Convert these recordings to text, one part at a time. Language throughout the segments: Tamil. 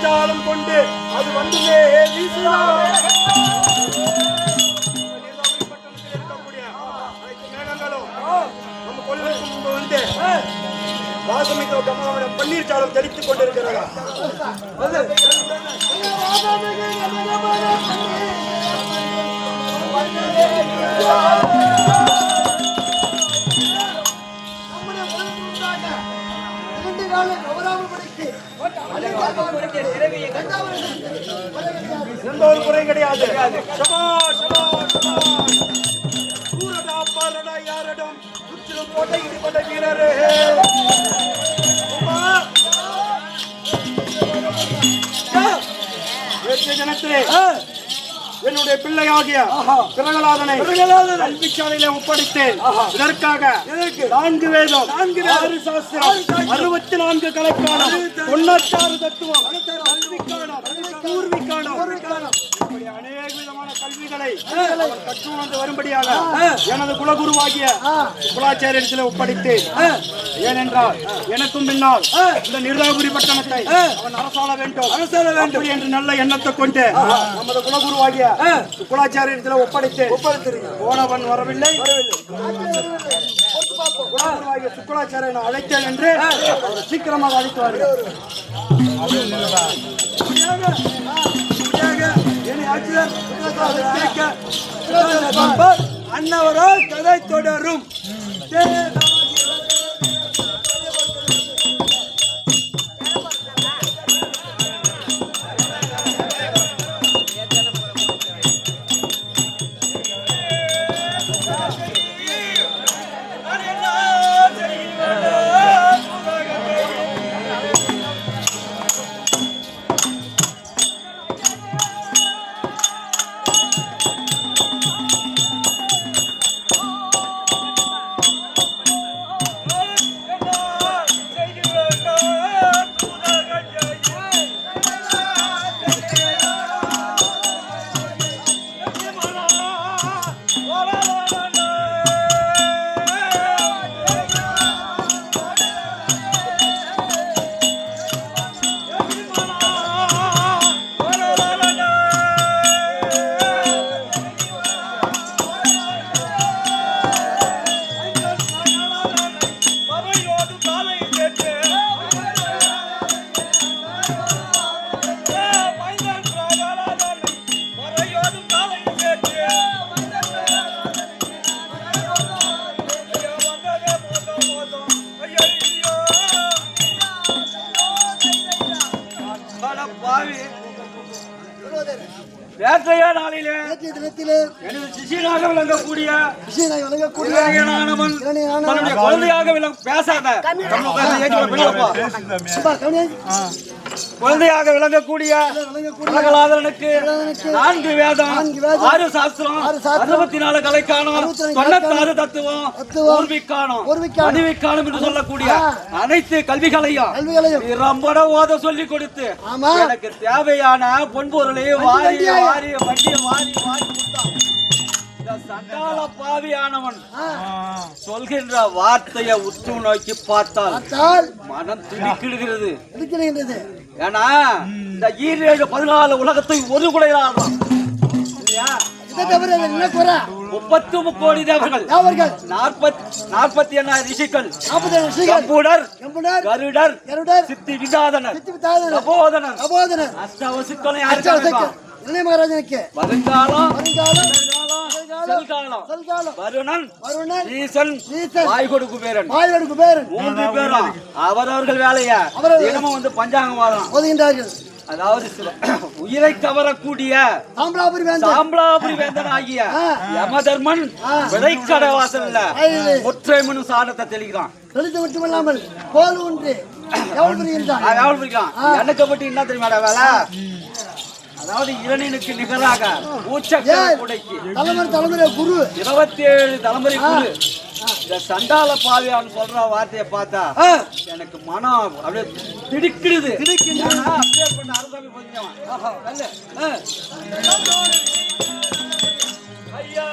எக்காலம் கொண்டு அது வந்துமே வீசுதான். இருக்கக்கூடிய அனைத்து மேகங்களும் நம்ம கொள்கைக்கு முன்பு வந்து வாசமிக்க கமலாவிட பன்னீர் சாலம் தெளித்துக் கொண்டிருக்கிறதா? எந்த ஒரு குறை கிடையாது. யாரிடம் சுற்றிலும் கோட்டை இடிப்பட்ட வீரரே ஜனத்திலே என்னுடைய பிள்ளையாகிய பிரகலாதனை கல்விச்சாலையில ஒப்படைத்தேன். இதற்காக 4 வேதம் 6 சாஸ்திரம் 64 கலைக்காலம் 96 தத்துவம் பூர்விக்கானம் அநேக விதமான கல்விகளை கற்று வரும்படியாக எனது குலகுருவாகிய குலாச்சாரியத்தில் ஒப்படைத்தேன். ஏனென்றால் எனக்கும் பின்னால் இந்த நிர்வாகபுரி பட்டணத்தை அவன் அரசாள வேண்டும் என்று நல்ல எண்ணத்தை கொண்டு நமது குலகுருவாகிய குலாச்சாரியத்தில் ஒப்படைத்தேன். போனவன் வரவில்லை. குலகுருவாகிய சுக்குலாச்சாரியனை அழைத்தேன் என்று சீக்கிரமாக அழைத்து வருகிறார். அன்னவரால் கதை தொடரும். நேற்றைய நாளிலே எனது சிஷியனாக விளங்கக்கூடிய தன்னுடைய குழந்தையாக குழந்தையாக விளங்கக்கூடிய பிரகலாதனுக்கு 4 வேதம் 6 சாஸ்திரம் 64 கலைக்கானம் 96 தத்துவம் பூர்விக்கானம் என்று சொல்லக்கூடிய அனைத்து கல்விகளையும் திறம்பட ஓத சொல்லிக் கொடுத்து எனக்கு தேவையான பொன்பொருளை வாரி வாரி வண்டிய வாரி வாரி கொடுத்தான். இந்த சண்டாள பாவியானவன் சொல்கின்ற வார்த்தையை உற்று நோக்கி பார்த்தால் மனம் துடிக்கிடுகிறது. ஏன்னா இந்த 14 உலகத்தை ஒரு குடையில் ஆடுறான். 30 கோடி தேவர்கள் 48 ரிஷிகள் கருடர் சித்தி விதாதனர் அஷ்டவசுக்களும் யாருக்கு வருங்காலம் வருணன் ஈசன் வாய்கொடு குபேரன் 3 பேரும் அவரவர்கள் வேலையை தினமும் வந்து பஞ்சாங்கம் ஓதுகின்றார்கள். அதாவது உயிரை கவரக்கூடிய சாம்பலாபுரி வேந்தன் ஆகிய யமதர்மன் விடைக்கடை வாசல்ல ஒற்றை மனு சாணத்தை தெளிக்கிறான். மட்டுமல்லாமல் போல் ஒன்று எனக்கு பற்றி என்ன தெரியுமாடா வேலை? அதாவது இரணினுக்கு நிகராக தலைமுறை குரு 27 தலைமுறை குரு. இந்த சண்டால பாவியான்னு சொல்ற வார்த்தையை பார்த்தா எனக்கு மனம் அப்படியே திடுக்கிடுது. அப்படியே பண்ண அரசாமி கொஞ்சம் ஐயா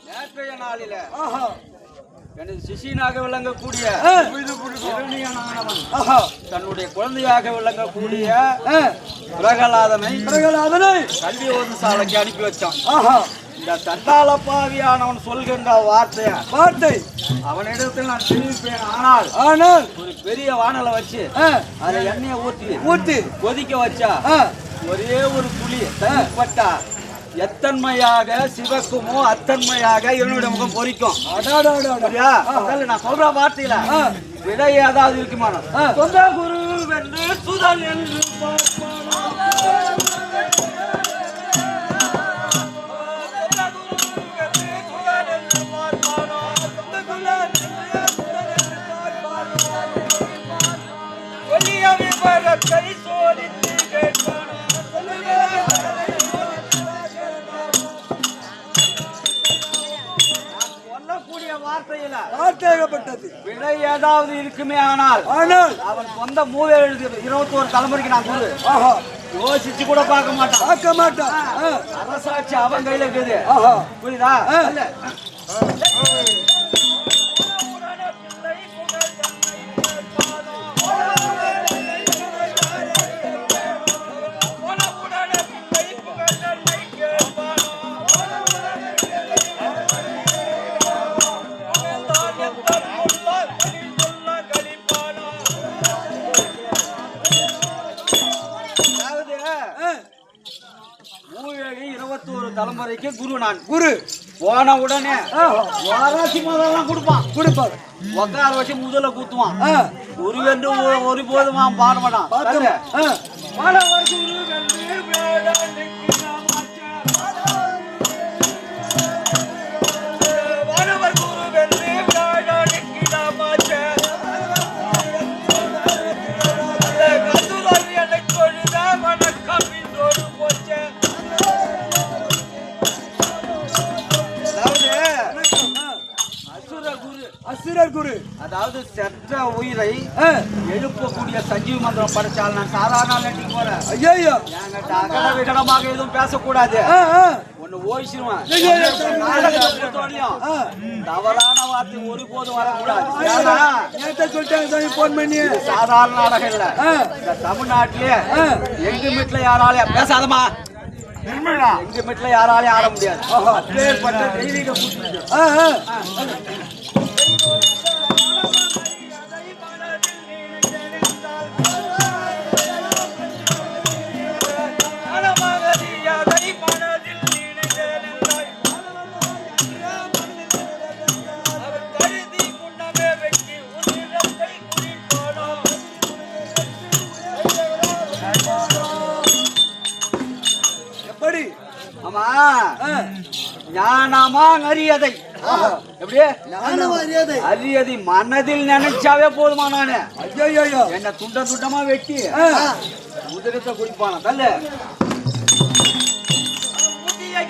நேற்றைய நாளில எனது சிஷியனாக விளங்கக்கூடிய தன்னுடைய குழந்தையாக விளங்கக்கூடிய பிரகலாதனை கல்வி ஓது சாலைக்கு அனுப்பி வச்சான். இந்த சண்டாள பாவியானவன் சொல்கின்ற வார்த்தை அவனிடத்தில் நான் தெரிவிப்பேன். ஆனால் ஒரு பெரிய வானலை வச்சு அதை எண்ணெயை ஊற்றி கொதிக்க வச்சா ஒரே ஒரு புளி தனிப்பட்டா எத்தன்மையாக சிவக்குமோ அத்தன்மையாக என்னுடைய முகம் பொறிக்கும். நான் சொல்ற வார்த்தையில விடை ஏதாவது இருக்குமானோ சொந்த குரு வென்று சுதன் என்று சோதித்து கேட்பான வார்த்தையாகப்பட்டது விடை ஏதாவது இருக்குமே. ஆனால் அவன் சொந்த 21 தலைமுறைக்கு நான் குரு யோசிச்சு கூட பார்க்க மாட்டான். அரசாட்சி அவன் கையில இருக்குது. புரியுதா? தலைமுறைக்கு குரு நான் போன உடனே வாராசி முதலாம் கொடுப்பான். உட்கார வச்சு முதல்ல கூத்துவான். குரு என்று ஒரு போதுமா பாடமாட்டான். அதாவது செத்த உயிரை எழுப்பக்கூடிய சஞ்சீவ மந்திரம் படைச்சால் நான் சாதாரண நட்டிக்கு போறேன். ஐயோ அகல விகடமாக எதுவும் பேசக்கூடாது. ஒண்ணு ஓய்ச்சிருவேன். தவறான வார்த்தை ஒருபோதும் வரக்கூடாது. சாதாரண நாடகம் இல்ல. இந்த தமிழ்நாட்டிலே எங்க வீட்டுல யாராலையும் பேசாதமா எங்க வீட்டுல யாராலையும் ஆட முடியாது. அப்பேற்பட்ட தெய்வீக அரியதை அரியதை மனதில் நினைச்சாவே போதுமா. நானு என்ன துண்டமா வெட்டி உதிரத்தை குடிப்பான தல்ல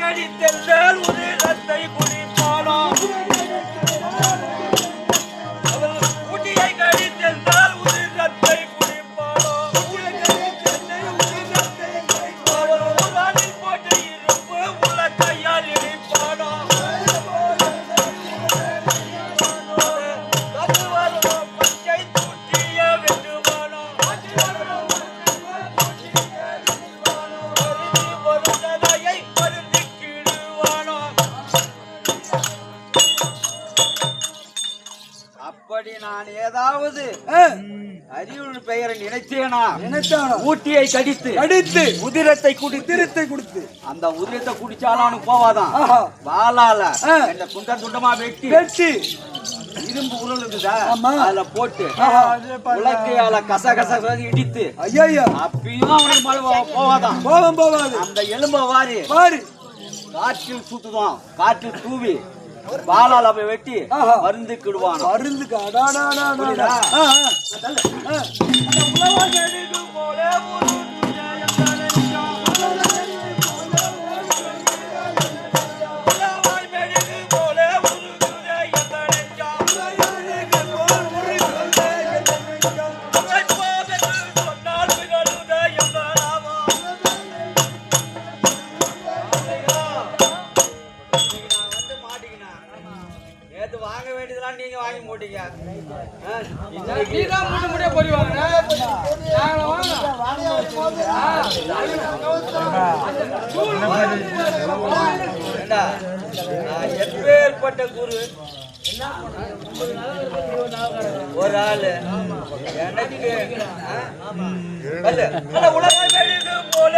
கடித்தெல்லால் உதிரத்தை குடிப்பானோ குட்டியை கடித்தெல்லால் உதிரத்தை குடிப்பானோ போட்டு இருப்பு உள்ள கையால் இடிப்பானோ பச்சை தூட்டிய வெட்டுவானோ அப்படி நான் ஏதாவது அரியுள் பெயரை நினைத்தானோ ஊட்டியை கடித்து உதிரத்தை குடித்து அந்த உதிரத்தை குடிச்சாலும் அவனுக்கு போவாதான். வாளால என்ன துண்டமா வெட்டி இரும்பு உருள் இருக்குதா அதுல போட்டு உலக்கையால கச இடித்து அப்பயும் அவனுக்கு போவாதான். போவாது. அந்த எலும்ப வாரி காற்றில் சுத்துதான். காற்றில் தூவி பாலால போய் வெட்டி மருந்துக்கிடுவான். மருந்துக்கு எல்லாம் நீங்க வாங்கி போட்டீங்க. நீதான் மூட்டை மூட்டையா பொறி வாங்க. நாங்கள வாங்க. ஏண்டா, நான் எப்பேற்பட்ட குரு, ஒரு ஆளு எனக்கு உலக வெளிது போல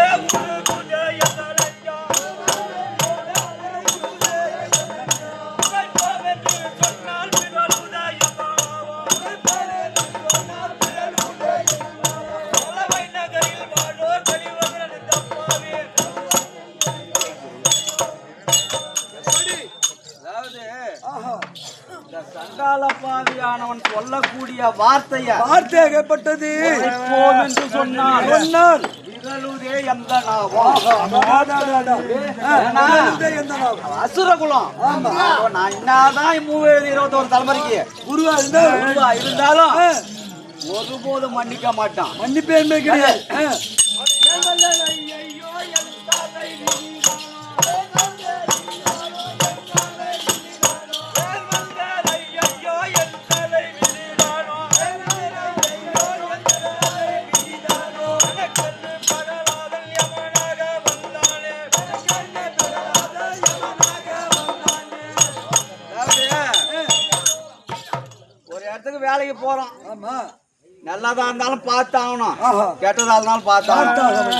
சண்டாளப்பாவியானவன் சொல்லக்கூடிய வார்த்தையப்பட்டது என்று சொன்னார். விரலுதே எந்த அசுரகுலம். நான் என்னதான் 21 தலைமுறைக்கு குருவா இருந்தாலும் ஒருபோதும் மன்னிக்க மாட்டான். மன்னிப்பே கிடையாது. வேலைக்கு போறோம். ஆமா, நல்லதா இருந்தாலும் பார்த்தாகணும், கெட்டதா இருந்தாலும் பார்த்தாகணும்.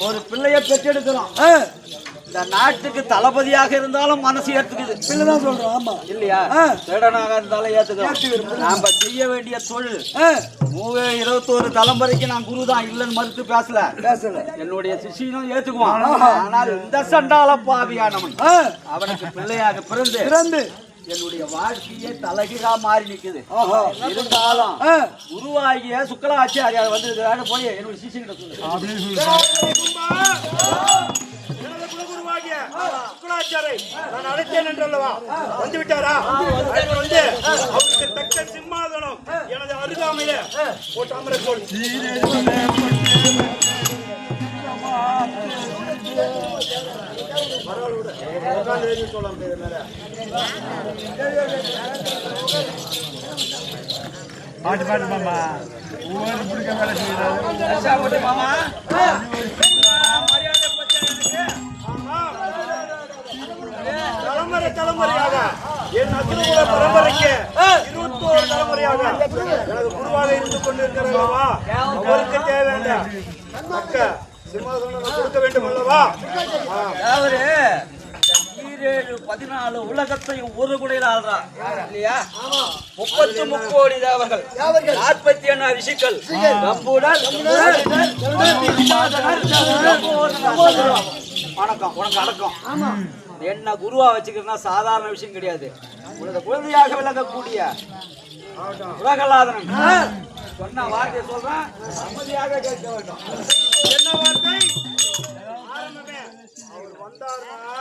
ஒரு பிள்ளைய பெற்றெடுக்கிறோம். இந்த நாட்டுக்கு தளபதியாக இருந்தாலும் மனசு ஏத்துக்குது. பிள்ளைதான் சொல்றோம். ஆமா இல்லையா? திருடனாக இருந்தாலும் ஏத்துக்கிறோம். நாம செய்ய வேண்டிய தொழில் 21 தலைமுறைக்கு நான் குருதான் இல்லைன்னு மறுத்து பேசல. என்னுடைய சிஷியனும் ஏத்துக்குவான். ஆனால் இந்த சண்டாள பாவியானவன் அவனுக்கு பிள்ளையாக பிறந்து என்னுடைய வாழ்க்கையே தலைகீழா மாறி நிக்குது. இருந்தாலும் குருவாகிய சுக்கலாச்சாரியார் வந்து போய் என்னுடைய சிஷியன்கிட்ட சொல்லு. நான் அழைத்தேன் என்றல்லவா, வந்து விட்டாரா? வந்து அவருக்கு தக்க சிம்மாசனம் எனது அருகாமையில போட்டாமரை போடு. சொல்ல முடியாது. பாட்டு பாட்டு மாமா பிடிக்க வேலை செய்யறாரு மாமா. தலைமுறையாக என் அசுரகுல பரம்பரைக்கு 21 தலைமுறையாக எனது குருவாக இருந்து கொண்டிருக்கிறவா அவருக்கு தேவையான தக்க சிம்மாசனம் கொடுக்க வேண்டும் அல்லவா? 14 உலகத்தையும் ஒரு குடையில் ஆள்றான் இல்லையா? 33 கோடி தேவர்கள், 48 ரிஷிகள், வணக்கம் உனக்கு அடக்கம். என்ன குருவா வச்சுக்கிறதுனா சாதாரண விஷயம் கிடையாது. உனது குழந்தையாக விளங்கக்கூடிய உலகலாதனன் சொன்ன வார்த்தையை சொல்றேன், அமைதியாக கேட்க வேண்டும். என்ன வார்த்தை? ஆரம்பமே அவர் வந்தாருன்னா